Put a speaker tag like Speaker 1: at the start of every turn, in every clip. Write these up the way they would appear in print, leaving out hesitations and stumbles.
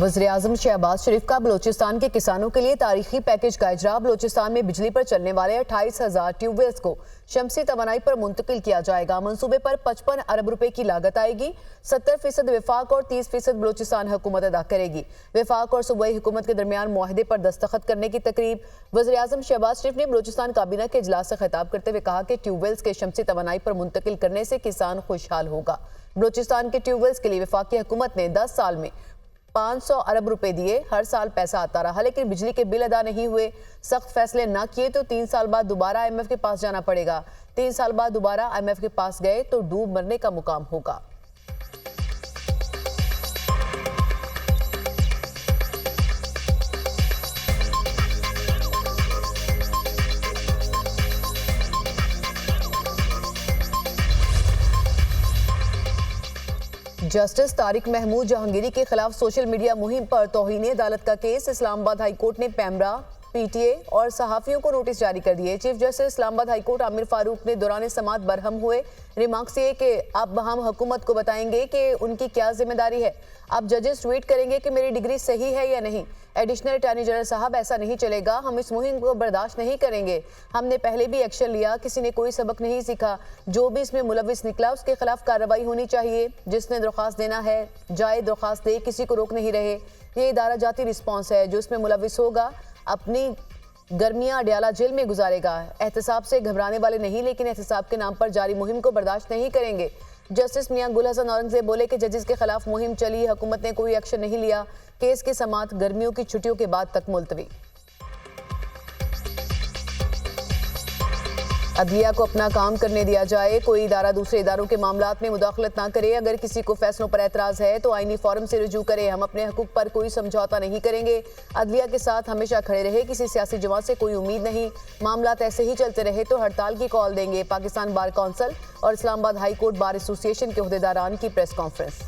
Speaker 1: वज़ीर-ए-आज़म शहबाज शरीफ का बलोचिस्तान के किसानों के लिए तारीखी पैकेज का इजरा। बलोचिस्तान में बिजली पर चलने वाले 28,000 ट्यूबवेल्स को शमसी तवानाई पर मुंतकिल किया जाएगा। मंसूबे पर 55 अरब रुपए की लागत आएगी। 70% विफाक और 30% बलोचिस्तान हुकूमत अदा करेगी। विफाक और सूबाई हुकूमत के दरमियान मुआहदे पर दस्तखत करने की तकरीब। वज़ीर-ए-आज़म शहबाज शरीफ ने बलोचिस्तान काबीना के इजलास से खिताब करते हुए कहा कि ट्यूबवेल्स के शमसी तवानाई पर मुंतकिल करने से किसान खुशहाल होगा। बलोचिस्तान के ट्यूबवेल्स के लिए वफाकी हुकूमत ने 10 साल में 500 अरब रुपए दिए। हर साल पैसा आता रहा लेकिन बिजली के बिल अदा नहीं हुए। सख्त फैसले ना किए तो 3 साल बाद दोबारा IMF के पास जाना पड़ेगा। 3 साल बाद दोबारा IMF के पास गए तो डूब मरने का मुकाम होगा। जस्टिस तारिक महमूद जहांगीरी के खिलाफ सोशल मीडिया मुहिम पर तौहीन अदालत का केस। इस्लामाबाद हाई कोर्ट ने पैमरा, PTA और सहाफियों को नोटिस जारी कर दिए। Chief justice Islamabad high court Aamir Farooq ने दौरान समाअत बरहम हुए। रिमार्क्स ये कि अब हम हुकूमत को बताएंगे कि उनकी क्या जिम्मेदारी है। अब जजेस ट्वीट करेंगे कि मेरी डिग्री सही है या नहीं। एडिशनल अटॉर्नी जनरल साहब, ऐसा नहीं चलेगा, हम इस मुहिम को बर्दाश्त नहीं करेंगे। हमने पहले भी एक्शन लिया, किसी ने कोई सबक नहीं सीखा। जो भी इसमें मुलविस निकला उसके खिलाफ कार्रवाई होनी चाहिए। जिसने दरख्वास्त देना है जाए दरख्वास्त दे, किसी को रोक नहीं रहे। ये इदारा जाती रिस्पॉन्स है। जो इसमें मुलविस होगा अपनी गर्मियां अडयाला जेल में गुजारेगा। एहतसाब से घबराने वाले नहीं, लेकिन एहतसाब के नाम पर जारी मुहिम को बर्दाश्त नहीं करेंगे। जस्टिस मियां गुल हसन औरंगजेब बोले कि जजेस के खिलाफ मुहिम चली, हुकूमत ने कोई एक्शन नहीं लिया। केस की समाअत गर्मियों की छुट्टियों के बाद तक मुलतवी। अदलिया को अपना काम करने दिया जाए। कोई इदारा दूसरे इदारों के मामलात में मुदाखलत ना करे। अगर किसी को फैसलों पर एतराज़ है तो आईनी फॉरम से रुजू करे। हम अपने हकूक पर कोई समझौता नहीं करेंगे। अदलिया के साथ हमेशा खड़े रहे। किसी सियासी जमात से कोई उम्मीद नहीं। मामलात ऐसे ही चलते रहे तो हड़ताल की कॉल देंगे। पाकिस्तान बार कौंसिल और Islamabad high court bar association के ओहदेदारान की प्रेस कॉन्फ्रेंस।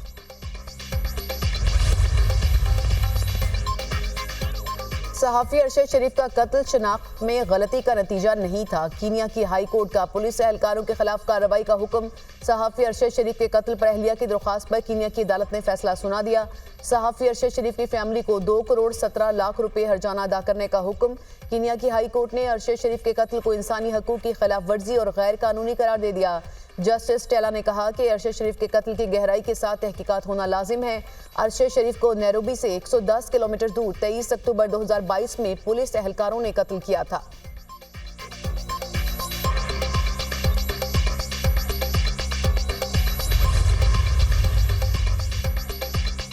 Speaker 1: सहाफ़ी अरशद शरीफ का कत्ल शनाख्त में गलती का नतीजा नहीं था। कीनिया की हाई कोर्ट का पुलिस एहलकारों के खिलाफ कार्रवाई का हुक्म। सहाफ़ी अरशद शरीफ के कत्ल पर अहलिया की दरख्वास्त पर कीनिया की अदालत ने फैसला सुना दिया। सहाफ़ी अरशद शरीफ की फैमिली को 2 करोड़ 17 लाख रुपए हर्जाना अदा करने का हुक्म। कीनिया की हाई कोर्ट ने अरशद शरीफ के कत्ल को इंसानी हकूक की खिलाफ वर्जी और गैर कानूनी करार दे दिया। जस्टिस टेला ने कहा कि अरशद शरीफ के कत्ल की गहराई के साथ तहकीकात होना लाजिम है। अरशद शरीफ को नैरोबी से 110 किलोमीटर दूर 23 अक्टूबर 2022 में पुलिस एहलकारों ने कत्ल किया था।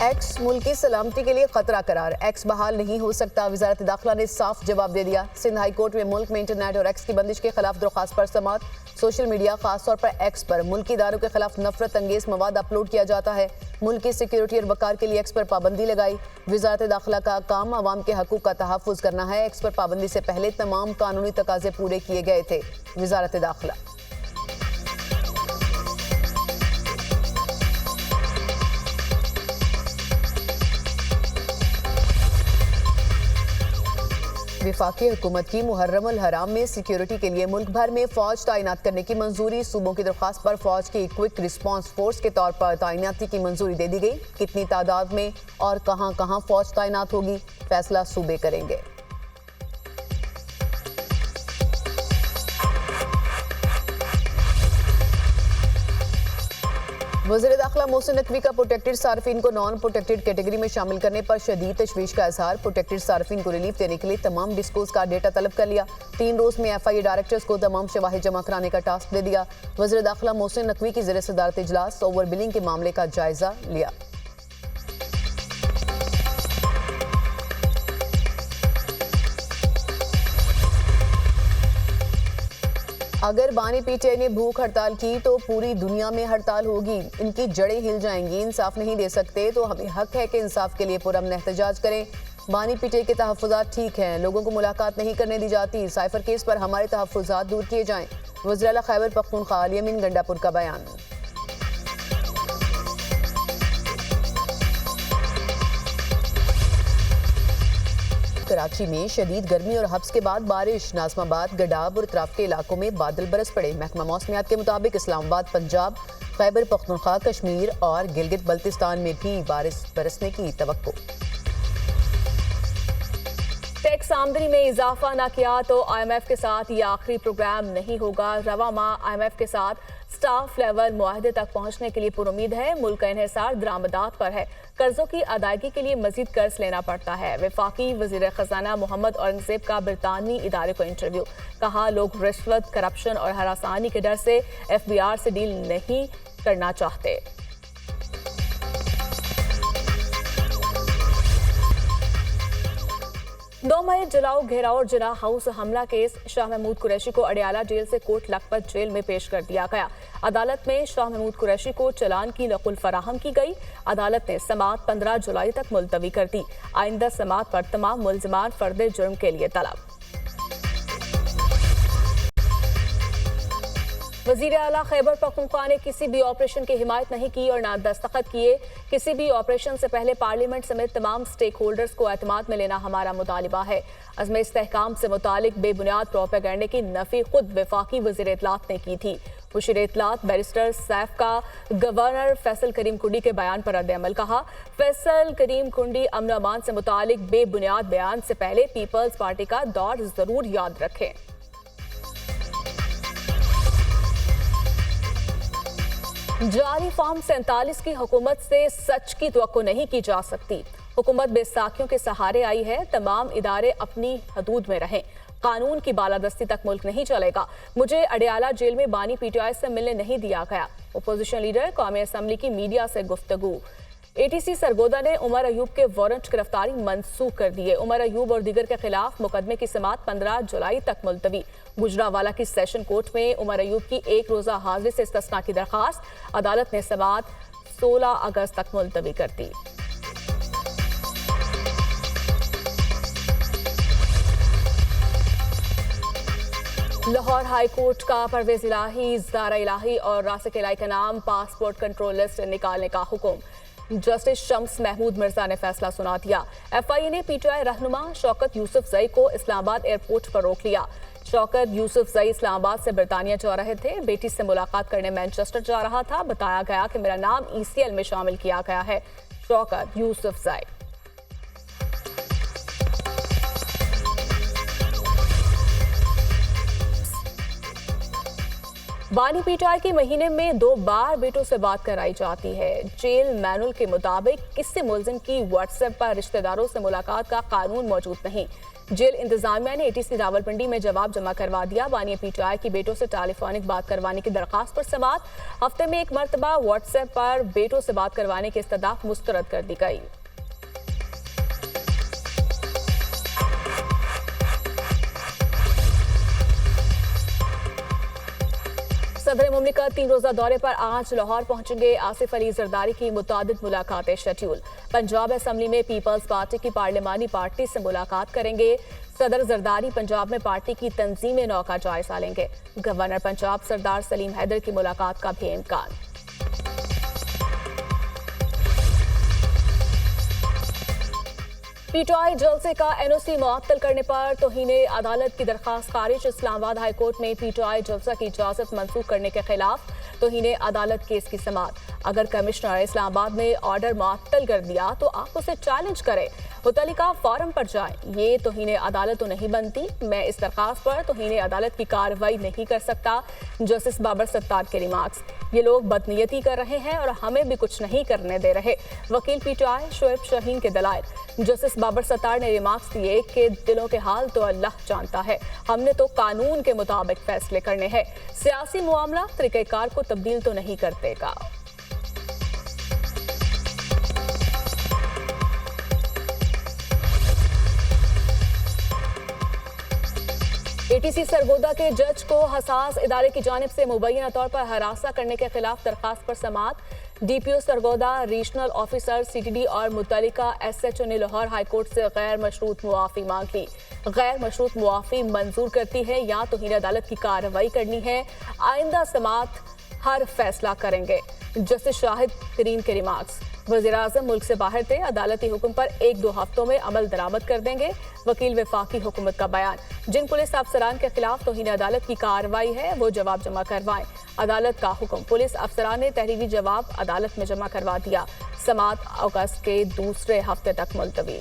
Speaker 1: एक्स मुल्की सलामती के लिए खतरा करार। एक्स बहाल नहीं हो सकता। वजारत दाखिला ने साफ जवाब दे दिया। सिंध हाई कोर्ट में मुल्क में इंटरनेट और एक्स की बंदिश के खिलाफ दरख्वास्त पर समाअत। सोशल मीडिया खासतौर पर एक्स पर मुल्की इदारों के खिलाफ नफरत अंगेज मवाद अपलोड किया जाता है। मुल्क की सिक्योरिटी और वकार के लिए एक्स पर पाबंदी लगाई। वजारत दाखिला का काम अवाम के हकूक का तहफ़्फ़ुज़ करना है। एक्स पर पाबंदी से पहले तमाम कानूनी तकाजे पूरे किए गए थे। वजारत दाखिला। विफाकी हुकूमत की मुहर्रम अल हराम में सिक्योरिटी के लिए मुल्क भर में फौज तैनात करने की मंजूरी। सूबों की दरख्वास्त पर फौज की क्विक रिस्पांस फोर्स के तौर पर तैनाती की मंजूरी दे दी गई। कितनी तादाद में और कहां कहां फौज तैनात होगी, फैसला सूबे करेंगे। वज़ीर दाखिला मोहसिन नकवी का प्रोटेक्टेड सार्फिन को नॉन प्रोटेक्टेड कैटेगरी में शामिल करने पर शदीद तशवीश का इजहार। प्रोटेक्टेड सार्फिन को रिलीफ देने के लिए तमाम डिस्कोज का डेटा तलब कर लिया। 3 रोज में FIA डायरेक्टर्स को तमाम शवाहिद जमा कराने का टास्क दे दिया। वज़ीर दाखिला मोहसिन नकवी की ज़ेर सदारत इजलास ओवर बिलिंग के मामले का जायजा लिया। अगर बानी PTA ने भूख हड़ताल की तो पूरी दुनिया में हड़ताल होगी। इनकी जड़ें हिल जाएंगी। इंसाफ नहीं दे सकते तो हमें हक है कि इंसाफ के लिए पुरअमन एहतजाज करें। बानी PTA के तहफ़्फ़ुज़ात ठीक हैं, लोगों को मुलाकात नहीं करने दी जाती। साइफर केस पर हमारे तहफ़्फ़ुज़ात दूर किए जाएं। वज़ीर आला खैबर पख्तूनख्वा अली अमीन गंडापुर का बयान। कराची में शदीद गर्मी और हब्स के बाद बारिश। नाज़माबाद, गडाब और इतराफ के इलाकों में बादल बरस पड़े। महकमा मौसमियात के मुताबिक इस्लामाबाद, पंजाब, खैबर पख्तूनख्वा, कश्मीर और गिलगित बल्तिस्तान में भी बारिश बरसने की तवक्को। टैक्स आमदनी में इजाफा न किया तो IMF के साथ ये आखिरी प्रोग्राम नहीं होगा। रवा माह IMF के साथ स्टाफ लेवल मुआहदे तक पहुंचने के लिए पुरुमीद है। मुल्क का इन्हिसार दरामदात पर है। कर्जों की अदायगी के लिए मजीद कर्ज लेना पड़ता है। वफाकी वजीर खजाना मोहम्मद औरंगजेब का बरतानवी इदारे को इंटरव्यू। कहा, लोग रिश्वत, करप्शन और हरासानी के डर से FBR से डील नहीं करना चाहते। दो मई जलाओ, घेराव और जिना हाउस हमला केस शाह महमूद कुरैशी को अडियाला जेल से कोट लखपत जेल में पेश कर दिया गया। अदालत में शाह महमूद कुरैशी को चालान की नकुल फराहम की गई। अदालत ने समाअत 15 जुलाई तक मुलतवी कर दी। आइंदा समाअत पर तमाम मुल्जिमान फर्दे जुर्म के लिए तलब। वजीर आला खैबर पख्तूनख्वा ने किसी भी ऑपरेशन की हिमायत नहीं की और ना दस्तखत किए। किसी भी ऑपरेशन से पहले पार्लियामेंट समेत तमाम स्टेक होल्डर्स को एतमाद में लेना हमारा मुतालिबा है। अज़्म इस्तेहकाम से मुतालिक बेबुनियाद प्रोपेगेंडे की नफी खुद वफाकी वज़ीर इत्तलात ने की थी। मुशीर इत्तलात बैरिस्टर सैफ का गवर्नर फैसल करीम कुंडी के बयान पर रद्द-ए-अमल। कहा, फैसल करीम कुंडी अमन अमान से मुतालिक बेबुनियाद बयान से पहले पीपल्स पार्टी का दौर जरूर याद रखें। जारी फॉर्म 47 की हुकूमत से सच की तवक्को नहीं की जा सकती। हुकूमत बेसाखियों के सहारे आई है। तमाम इदारे अपनी हदूद में रहें। कानून की बालादस्ती तक मुल्क नहीं चलेगा। मुझे अडियाला जेल में बानी PTI से मिलने नहीं दिया गया। अपोजिशन लीडर कौमी असम्बली की मीडिया से गुफ्तगू। ATC सरगोदा ने उमर अयूब के वारंट गिरफ्तारी मनसूख कर दिए। उमर अयूब और दीगर के खिलाफ मुकदमे की समाअत 15 जुलाई तक मुलतवी। गुजरावाला की सेशन कोर्ट में उमर अयूब की एक रोजा हाजिरी से इस्तिस्ना की दरखास्त। अदालत ने समाअत 16 अगस्त तक मुलतवी कर दी। लाहौर हाई कोर्ट का परवेज इलाही, ज़ारा इलाही और रासिक इलाही का नाम पासपोर्ट कंट्रोल लिस्ट निकालने का हुक्म। जस्टिस शम्स महमूद मिर्जा ने फैसला सुना दिया। FIA ने PTI रहनुमा शौकत यूसुफजई को इस्लामाबाद एयरपोर्ट पर रोक लिया। शौकत यूसुफजई इस्लामाबाद से बरतानिया जा रहे थे। बेटी से मुलाकात करने मैनचेस्टर जा रहा था। बताया गया कि मेरा नाम ECL में शामिल किया गया है। शौकत यूसुफजई। बानी PTI की महीने में 2 बार बेटों से बात कराई जाती है। जेल मैनुअल के मुताबिक किसी मुल्जिम की WhatsApp पर रिश्तेदारों से मुलाकात का कानून मौजूद नहीं। जेल इंतजामिया ने ATC रावलपिंडी में जवाब जमा करवा दिया। बानी PTI की बेटों से टेलीफोनिक बात करवाने की दरखास्त पर समाअत। हफ्ते में एक मरतबा WhatsApp पर बेटों से बात करवाने की इस्तदाफ मुस्तरद कर दी गई। सदर मुमलिकत 3 रोजा दौरे पर आज लाहौर पहुंचेंगे। आसिफ अली जरदारी की मुतादिद मुलाकातें शेड्यूल। पंजाब असम्बली में पीपल्स पार्टी की पार्लिमानी पार्टी से मुलाकात करेंगे। सदर जरदारी पंजाब में पार्टी की तंजीम नौ का जायजा लेंगे। गवर्नर पंजाब सरदार सलीम हैदर की मुलाकात का भी इम्कान। PTI जलसे का NOC मुअत्तल करने पर तौहीन अदालत की दरखास्त खारिज। इस्लामाबाद हाई कोर्ट में PTI जलसा की इजाजत मंसूख करने के खिलाफ तौहीन अदालत केस की समाअत। अगर कमिश्नर इस्लामाबाद ने ऑर्डर मुअत्तल कर दिया तो आप उसे चैलेंज करें। मुतल्लिका फॉरम पर जाएं। ये तौहीन अदालत तो नहीं बनती। मैं इस दरखास्त पर तौहीन अदालत की कार्रवाई नहीं कर सकता। जस्टिस बाबर सत्तार के रिमार्क्स। ये लोग बदनीयती कर रहे हैं और हमें भी कुछ नहीं करने दे रहे। वकील PTI शोएब शाहीन के दलाइल। जस्टिस बाबर सत्तार ने रिमार्क्स दिए कि दिलों के हाल तो अल्लाह जानता है। हमने तो कानून के मुताबिक फैसले करने हैं। सियासी मामला तरीक़ेकार को तब्दील तो नहीं कर देगा। ATC सरगोदा के जज को हसास इदारे की जानिब से मुबैना तौर पर हरासा करने के खिलाफ दरखास्त पर समाअत। DPO Sargodha, regional officer CTD और मुतल्लिका SHO ने लाहौर हाई कोर्ट से गैर मशरूत मुआफ़ी मांग ली। गैर मशरूत मुआफ़ी मंजूर करती है या तौहीन अदालत की कार्रवाई करनी है। आइंदा समाअत हर फैसला करेंगे। जस्टिस शाहिद करीम के रिमार्क्स। वज़ीर-ए-आज़म मुल्क से बाहर थे। अदालती हुक्म पर 1-2 हफ्तों में अमल दरामद कर देंगे। वकील वफाकी हुकूमत का बयान। जिन पुलिस अफसरान के खिलाफ तौहीन अदालत की कार्रवाई है वो जवाब जमा करवाएं। अदालत का हुक्म। पुलिस अफसरान ने तहरीरी जवाब अदालत में जमा करवा दिया। समाअत अगस्त के दूसरे हफ्ते तक मुलतवी।